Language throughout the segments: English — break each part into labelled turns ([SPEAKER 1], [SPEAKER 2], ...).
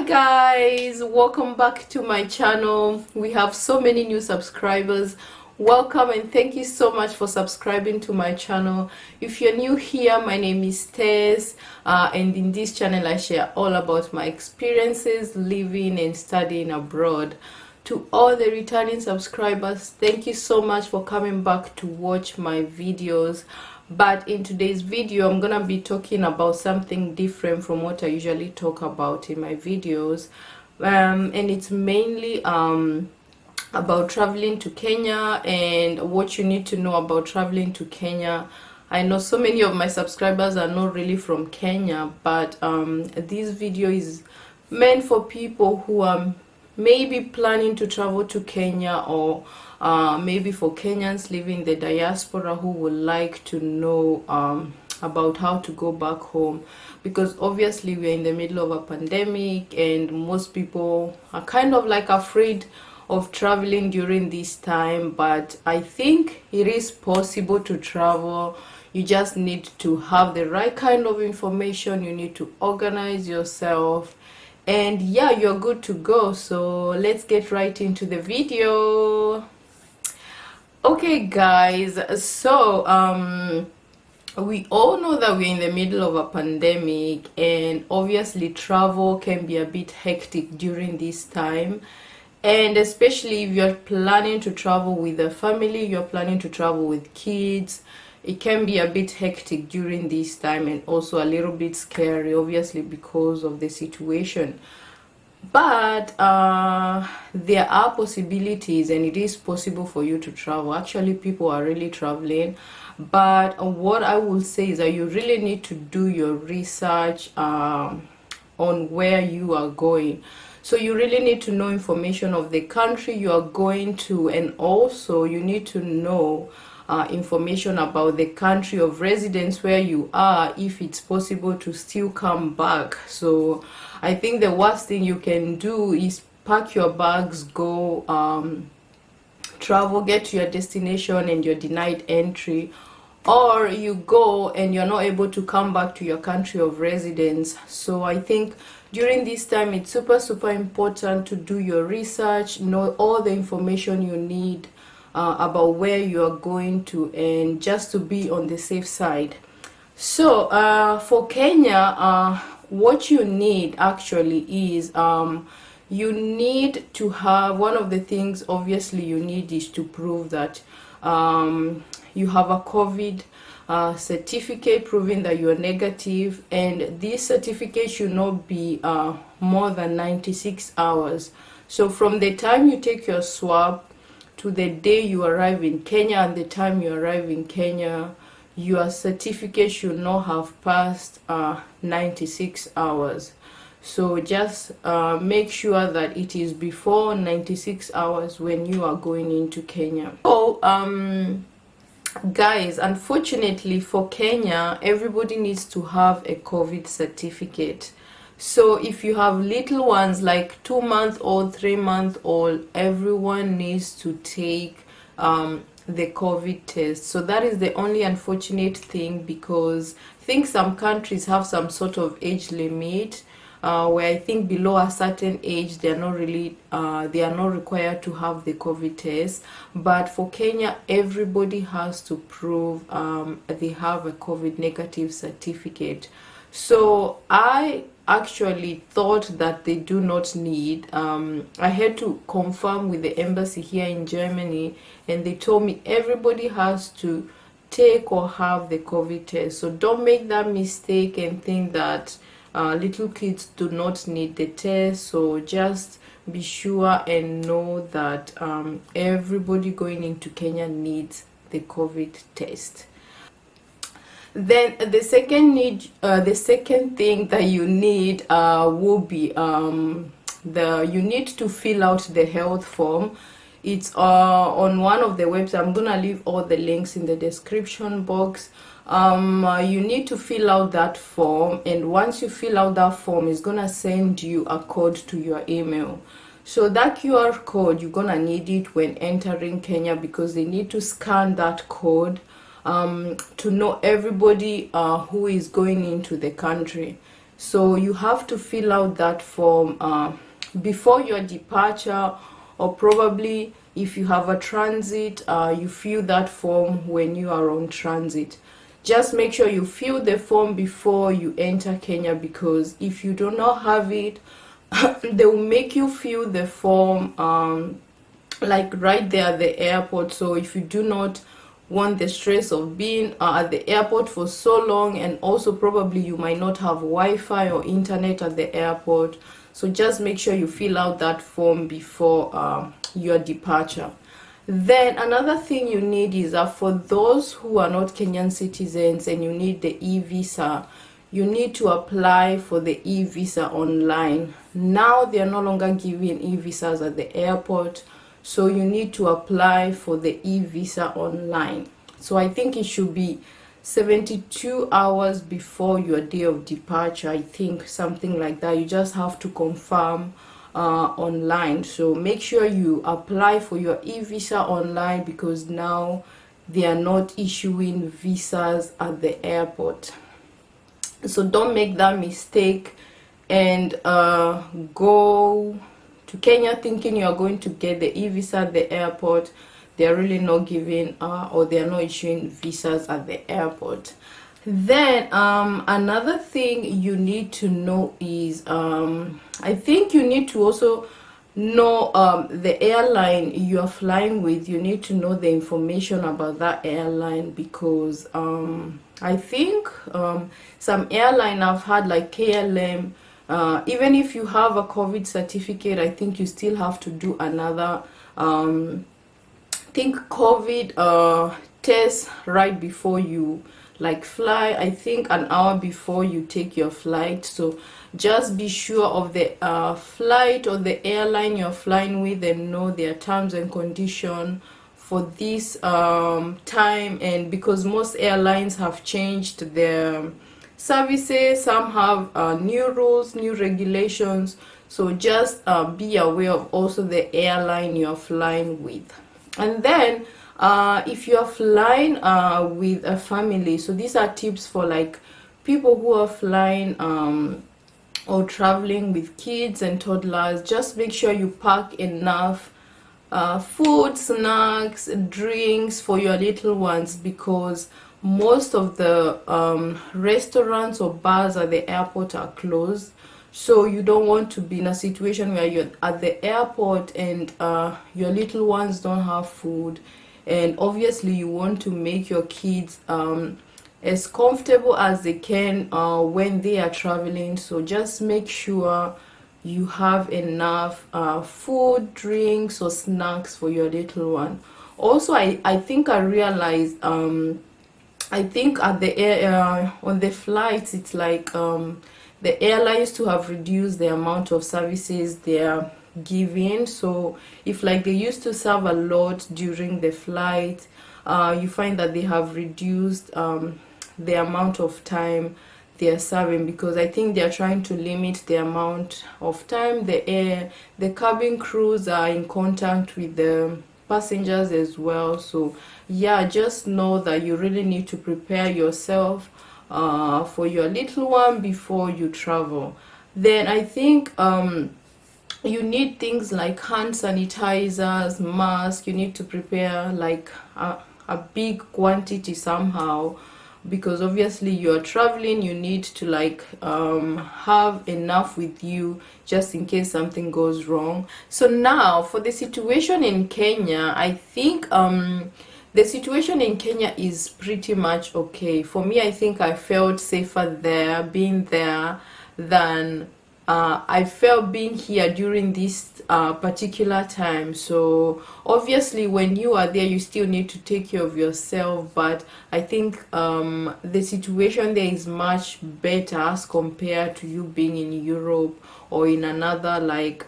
[SPEAKER 1] Guys, welcome back to my channel. We have so many new subscribers. Welcome and thank you so much for subscribing to my channel. If you're new here, my name is Tess, and in this channel I share all about my experiences living and studying abroad. To all the returning subscribers, thank you so much for coming back to watch my videos. But in today's video, I'm gonna be talking about something different from what I usually talk about in my videos, and it's mainly about traveling to Kenya and what you need to know about traveling to Kenya. I know so many of my subscribers are not really from Kenya, but this video is meant for people who are maybe planning to travel to Kenya, or maybe for Kenyans living in the diaspora who would like to know about how to go back home, because obviously we're in the middle of a pandemic and most people are kind of like afraid of traveling during this time. But I think it is possible to travel. You just need to have the right kind of information. You need to organize yourself, and yeah, you're good to go. So let's get right into the video. Okay guys, so we all know that we're in the middle of a pandemic, and obviously travel can be a bit hectic during this time. And especially if you're planning to travel with a family, you're planning to travel with kids, it can be a bit hectic during this time, and also a little bit scary, obviously, because of the situation. But there are possibilities, and it is possible for you to travel. Actually, people are really traveling. But what I will say is that you really need to do your research on where you are going. So you really need to know information of the country you are going to, and also you need to know information about the country of residence where you are, if it's possible to still come back. So I think the worst thing you can do is pack your bags, go travel, get to your destination, and you're denied entry, or you go and you're not able to come back to your country of residence. So I think during this time it's super important to do your research, know all the information you need about where you are going to, and just to be on the safe side. So for Kenya, what you need actually is you need to have, one of the things obviously you need is to prove that you have a COVID certificate proving that you are negative, and this certificate should not be more than 96 hours. So from the time you take your swab to the day you arrive in Kenya and the time you arrive in Kenya, your certificate should not have passed 96 hours. So just make sure that it is before 96 hours when you are going into Kenya. So guys, unfortunately for Kenya, everybody needs to have a COVID certificate. So if you have little ones like 2-month-old, 3-month-old, everyone needs to take the COVID test. So that is the only unfortunate thing, because I think some countries have some sort of age limit where I think below a certain age they are not really they are not required to have the COVID test. But for Kenya, everybody has to prove they have a COVID negative certificate. So I actually thought that they do not need. I had to confirm with the embassy here in Germany, and they told me everybody has to take or have the COVID test. So don't make that mistake and think that little kids do not need the test. So just be sure and know that everybody going into Kenya needs the COVID test. Then the second thing that you need will be you need to fill out the health form. It's on one of the websites. I'm gonna leave all the links in the description box. You need to fill out that form, and once you fill out that form, it's gonna send you a code to your email. So that QR code, you're gonna need it when entering Kenya, because they need to scan that code to know everybody who is going into the country. So you have to fill out that form before your departure, or probably if you have a transit, you fill that form when you are on transit. Just make sure you fill the form before you enter Kenya, because if you do not have it, they will make you fill the form like right there at the airport. So if you do not want the stress of being at the airport for so long, and also probably you might not have Wi-Fi or internet at the airport, so just make sure you fill out that form before your departure. Then another thing you need is that for those who are not Kenyan citizens and you need the e-visa, you need to apply for the e-visa online. Now they are no longer giving e-visas at the airport, so you need to apply for the e-visa online. So I think it should be 72 hours before your day of departure, I think, something like that. You just have to confirm online. So make sure you apply for your e-visa online, because now they are not issuing visas at the airport. So don't make that mistake and go to Kenya thinking you are going to get the e-visa at the airport. They are really not giving or they are not issuing visas at the airport. Then another thing you need to know is I think you need to also know the airline you are flying with. You need to know the information about that airline, because I think some airline I've had, like KLM, even if you have a COVID certificate, I think you still have to do another think COVID test right before you like fly. I think an hour before you take your flight. So just be sure of the flight or the airline you're flying with, and know their terms and condition for this time. And because most airlines have changed their services, some have new rules, new regulations, so just be aware of also the airline you're flying with. And then if you're flying with a family, so these are tips for like people who are flying or traveling with kids and toddlers. Just make sure you pack enough food, snacks, drinks for your little ones, because most of the restaurants or bars at the airport are closed. So you don't want to be in a situation where you're at the airport and your little ones don't have food. And obviously you want to make your kids as comfortable as they can when they are traveling. So just make sure you have enough food, drinks, or snacks for your little one. Also, I think I realized I think at the air on the flights, it's like the airlines to have reduced the amount of services they are giving. So if like they used to serve a lot during the flight, you find that they have reduced the amount of time they are serving, because I think they are trying to limit the amount of time the cabin crews are in contact with the passengers as well. So yeah, just know that you really need to prepare yourself for your little one before you travel. Then I think you need things like hand sanitizers, masks. You need to prepare like a big quantity somehow, because obviously you're traveling. You need to like have enough with you just in case something goes wrong. So now for the situation in Kenya, I think the situation in Kenya is pretty much okay. For me, I think I felt safer there, being there, than I felt being here during this particular time. So obviously when you are there, you still need to take care of yourself, but I think the situation there is much better as compared to you being in Europe or in another like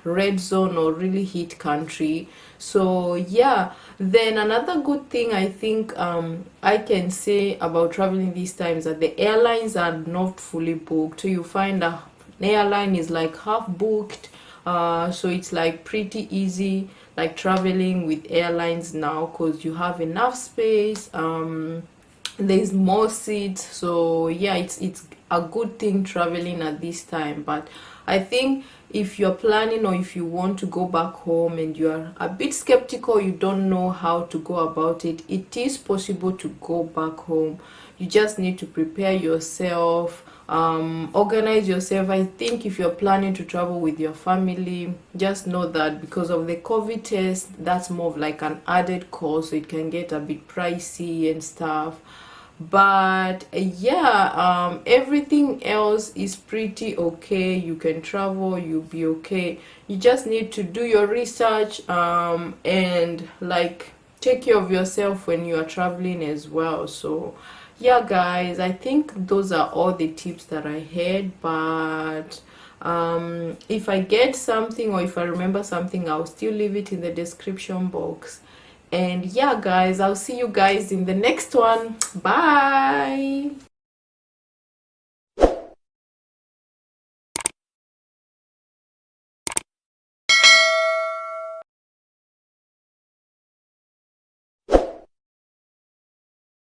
[SPEAKER 1] red zone or really heat country. So yeah, then another good thing I think I can say about traveling these times that the airlines are not fully booked. So you find an airline is like half booked, so it's like pretty easy like traveling with airlines now, because you have enough space, there's more seats. So yeah, it's a good thing traveling at this time. But I think if you're planning, or if you want to go back home and you're a bit skeptical, you don't know how to go about it, it is possible to go back home. You just need to prepare yourself, organize yourself. I think if you're planning to travel with your family, just know that because of the COVID test, that's more of like an added cost, so it can get a bit pricey and stuff. But yeah, everything else is pretty okay. You can travel, you'll be okay. You just need to do your research, and like take care of yourself when you are traveling as well. So yeah guys, I think those are all the tips that I had. But if I get something, or if I remember something, I'll still leave it in the description box. And yeah guys, I'll see you guys in the next one. Bye.